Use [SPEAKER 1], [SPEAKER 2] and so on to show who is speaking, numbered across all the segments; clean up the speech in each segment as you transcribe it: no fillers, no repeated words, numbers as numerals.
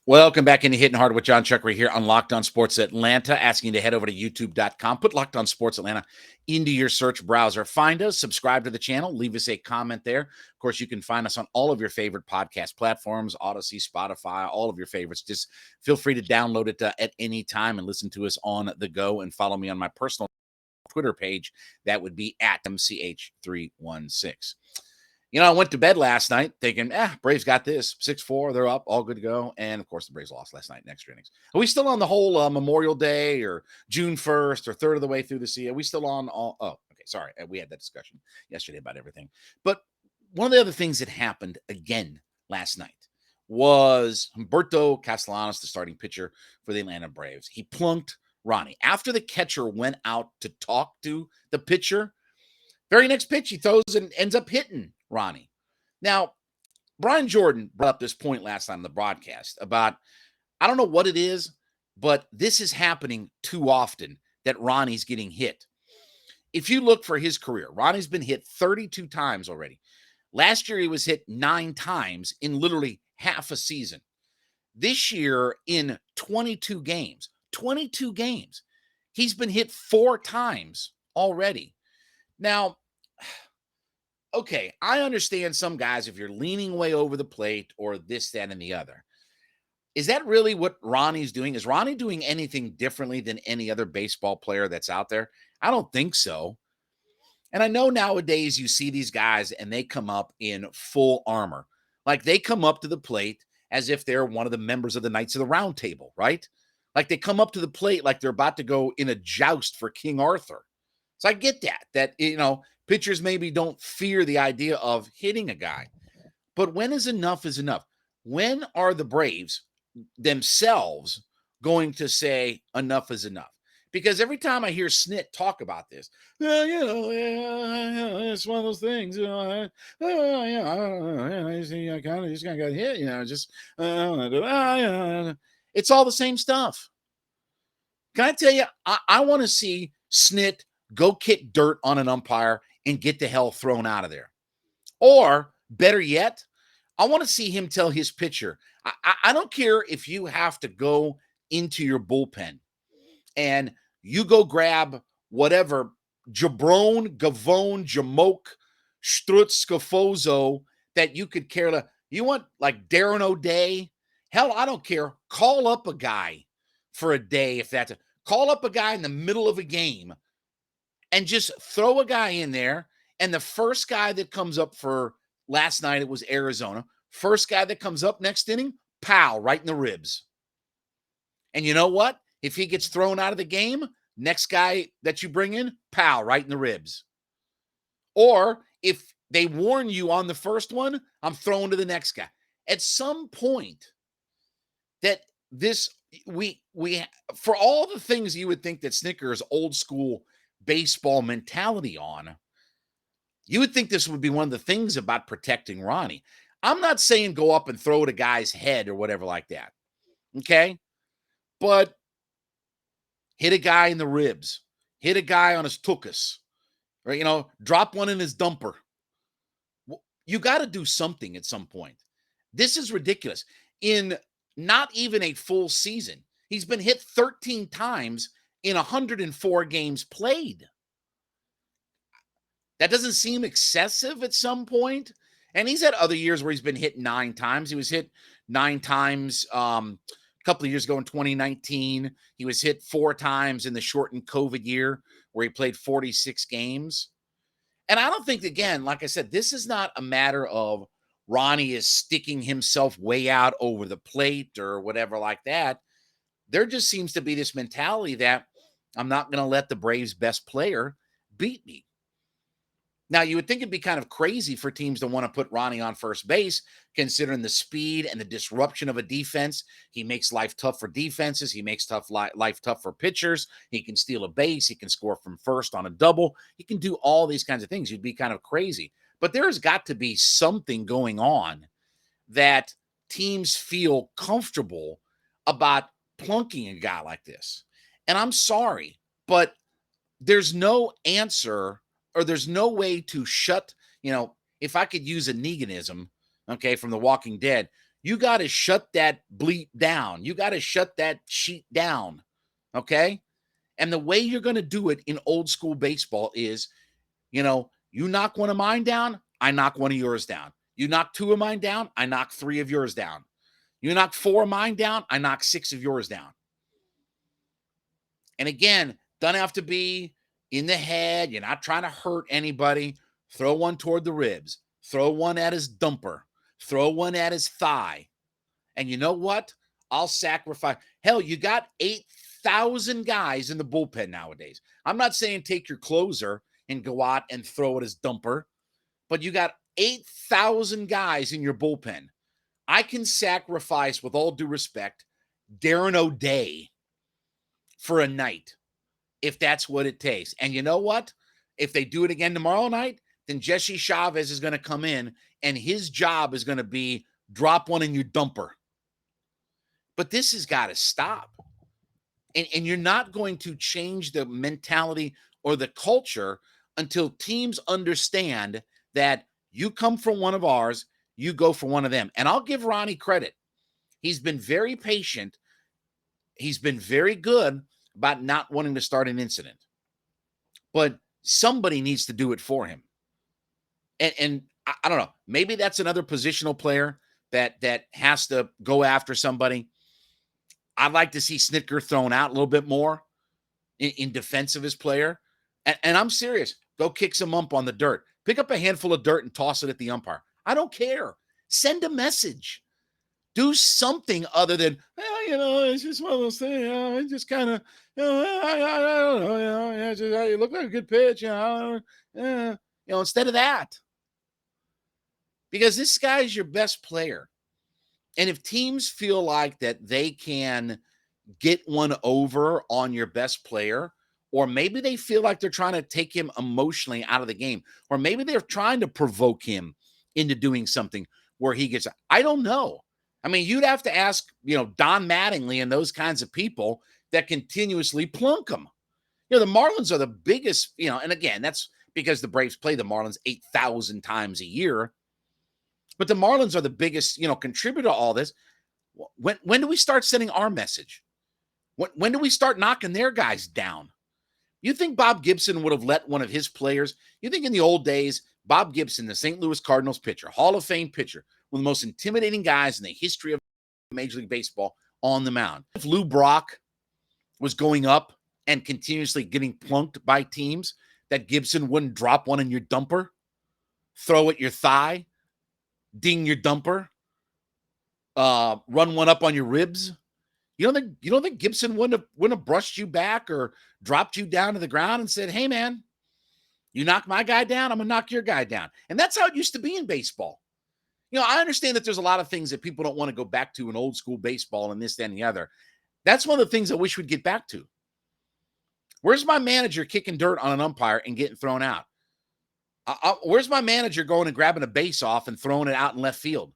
[SPEAKER 1] Welcome back into Hitting Hard with Jon Chuckery here on Locked On Sports Atlanta. Asking you to head over to youtube.com. Put Locked On Sports Atlanta into your search browser. Find us, subscribe to the channel, leave us a comment there. Of course, you can find us on all of your favorite podcast platforms, Odyssey, Spotify, all of your favorites. Just feel free to download it at any time and listen to us on the go, and follow me on my personal Twitter page. That would be at MCH316. I went to bed last night thinking, Braves got this. 6-4, they're up, all good to go. And, of course, the Braves lost last night in extra innings. Are we still on the whole Memorial Day or June 1st or third of the way through the season? Are we still on all? Oh, okay, sorry. We had that discussion yesterday about everything. But one of the other things that happened again last night was Humberto Castellanos, the starting pitcher for the Atlanta Braves. He plunked Ronnie. After the catcher went out to talk to the pitcher, very next pitch he throws and ends up hitting Ronnie. Now, Brian Jordan brought up this point last time on the broadcast about, I don't know what it is, but this is happening too often that Ronnie's getting hit. If you look for his career, Ronnie's been hit 32 times already. Last year, he was hit 9 times in literally half a season. This year, in 22 games, he's been hit 4 times already. Now, okay, I understand some guys, if you're leaning way over the plate or this, that, and the other. Is that really what Ronnie's doing? Is Ronnie doing anything differently than any other baseball player that's out there? I don't think so. And I know nowadays you see these guys and they come up in full armor. Like they come up to the plate as if they're one of the members of the Knights of the Round Table, right? Like they come up to the plate like they're about to go in a joust for King Arthur. So I get that, pitchers maybe don't fear the idea of hitting a guy. But when is enough? When are the Braves themselves going to say enough is enough? Because every time I hear Snit talk about this, it's one of those things, this guy got hit, it's all the same stuff. Can I tell you, I want to see Snit go kick dirt on an umpire and get the hell thrown out of there. Or, better yet, I want to see him tell his pitcher, I don't care if you have to go into your bullpen and you go grab whatever Jabron, Gavone, Jamoke, Strutz, Scafozo that you could care less. You want like Darren O'Day? Hell, I don't care. Call up a guy for a day if that's call up a guy in the middle of a game and just throw a guy in there. And the first guy that comes up for last night, it was Arizona. First guy that comes up next inning, pow, right in the ribs. And you know what? If he gets thrown out of the game, next guy that you bring in, pow, right in the ribs. Or if they warn you on the first one, I'm throwing to the next guy. At some point, that this, we for all the things you would think that Snicker's old school baseball mentality on, you would think this would be one of the things about protecting Ronnie. I'm not saying go up and throw at a guy's head or whatever like that. Okay? But hit a guy in the ribs, hit a guy on his tuchus, or, drop one in his dumper. You got to do something at some point. This is ridiculous. In not even a full season, he's been hit 13 times in 104 games played. That doesn't seem excessive at some point. And he's had other years where he's been hit 9 times. He was hit 9 times a couple of years ago in 2019. He was hit 4 times in the shortened COVID year where he played 46 games. And I don't think, again, like I said, this is not a matter of Ronnie is sticking himself way out over the plate or whatever like that. There just seems to be this mentality that I'm not going to let the Braves' best player beat me. Now, you would think it'd be kind of crazy for teams to want to put Ronnie on first base, considering the speed and the disruption of a defense. He makes life tough for defenses. He makes life tough for pitchers. He can steal a base. He can score from first on a double. He can do all these kinds of things. You'd be kind of crazy. But there's got to be something going on that teams feel comfortable about plunking a guy like this. And I'm sorry, but there's no answer, or there's no way to shut, if I could use a Neganism, okay, from The Walking Dead, You got to shut that bleep down. You got to shut that sheet down. Okay. And the way you're going to do it in old school baseball is, you knock one of mine down, I knock one of yours down. You knock two of mine down, I knock three of yours down. You knock four of mine down, I knock six of yours down. And again, doesn't have to be in the head. You're not trying to hurt anybody. Throw one toward the ribs. Throw one at his dumper. Throw one at his thigh. And you know what? I'll sacrifice. Hell, you got 8,000 guys in the bullpen nowadays. I'm not saying take your closer and go out and throw at his dumper, but you got 8,000 guys in your bullpen. I can sacrifice, with all due respect, Darren O'Day for a night if that's what it takes. And you know what? If they do it again tomorrow night, then Jesse Chavez is going to come in and his job is going to be drop one in your dumper. But this has got to stop. And you're not going to change the mentality or the culture until teams understand that you come from one of ours, you go for one of them. And I'll give Ronnie credit. He's been very patient. He's been very good about not wanting to start an incident. But somebody needs to do it for him. And I don't know. Maybe that's another positional player that has to go after somebody. I'd like to see Snitker thrown out a little bit more in defense of his player. And I'm serious. Go kick some ump on the dirt. Pick up a handful of dirt and toss it at the umpire. I don't care. Send a message. Do something other than, it's just one of those things. It just kind of, I don't know. You look like a good pitch. Instead of that. Because this guy's your best player. And if teams feel like that they can get one over on your best player, or maybe they feel like they're trying to take him emotionally out of the game, or maybe they're trying to provoke him into doing something where he gets, I don't know. I mean, you'd have to ask, Don Mattingly and those kinds of people that continuously plunk him. The Marlins are the biggest, and again, that's because the Braves play the Marlins 8,000 times a year. But the Marlins are the biggest, contributor to all this. When do we start sending our message? When do we start knocking their guys down? You think Bob Gibson would have let one of his players? You think in the old days, Bob Gibson, the St. Louis Cardinals pitcher, Hall of Fame pitcher, one of the most intimidating guys in the history of Major League Baseball on the mound. If Lou Brock was going up and continuously getting plunked by teams, that Gibson wouldn't drop one in your dumper, throw at your thigh, ding your dumper, run one up on your ribs. You don't think Gibson wouldn't have brushed you back or dropped you down to the ground and said, "Hey man, you knock my guy down, I'm gonna knock your guy down." And that's how it used to be in baseball. I understand that there's a lot of things that people don't want to go back to in old school baseball and this, that, and the other. That's one of the things I wish we'd get back to. Where's my manager kicking dirt on an umpire and getting thrown out? Where's my manager going and grabbing a base off and throwing it out in left field?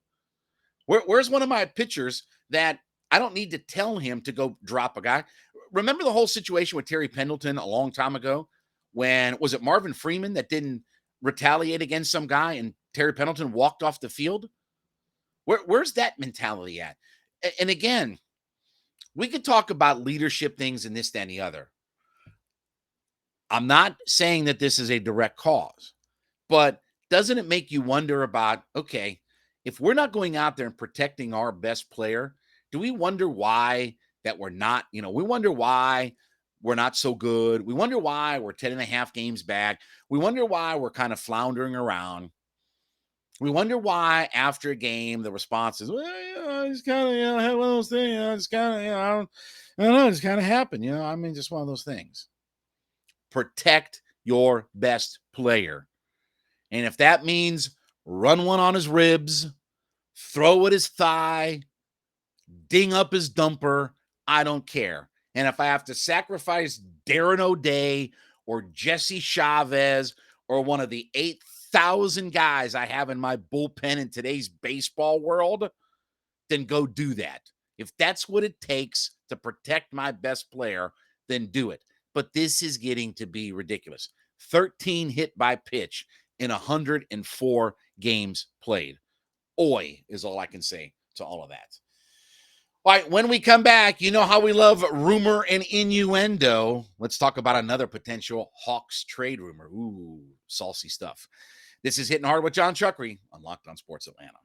[SPEAKER 1] Where's one of my pitchers that I don't need to tell him to go drop a guy? Remember the whole situation with Terry Pendleton a long time ago when, was it Marvin Freeman that didn't retaliate against some guy and Terry Pendleton walked off the field? Where's that mentality at? And again, we could talk about leadership things and this, that, and the other. I'm not saying that this is a direct cause. But doesn't it make you wonder about, okay, if we're not going out there and protecting our best player, do we wonder why that we're not, we wonder why we're not so good. We wonder why we're 10 and a half games back. We wonder why we're kind of floundering around. We wonder why after a game, the response is, well, I just kind of, I had one of those things, just kind of, I don't know, it just kind of happened, just one of those things. Protect your best player. And if that means run one on his ribs, throw at his thigh, ding up his dumper, I don't care. And if I have to sacrifice Darren O'Day or Jesse Chavez or one of the 8,000 guys I have in my bullpen in today's baseball world, then go do that. If that's what it takes to protect my best player, then do it. But this is getting to be ridiculous. 13 hit by pitch in 104 games played. Oi is all I can say. to all of that. All right, when we come back, you know how we love rumor and innuendo. Let's talk about another potential Hawks trade rumor. Ooh, saucy stuff. This is Hitting Hard with Jon Chuckery on Locked On Sports Atlanta.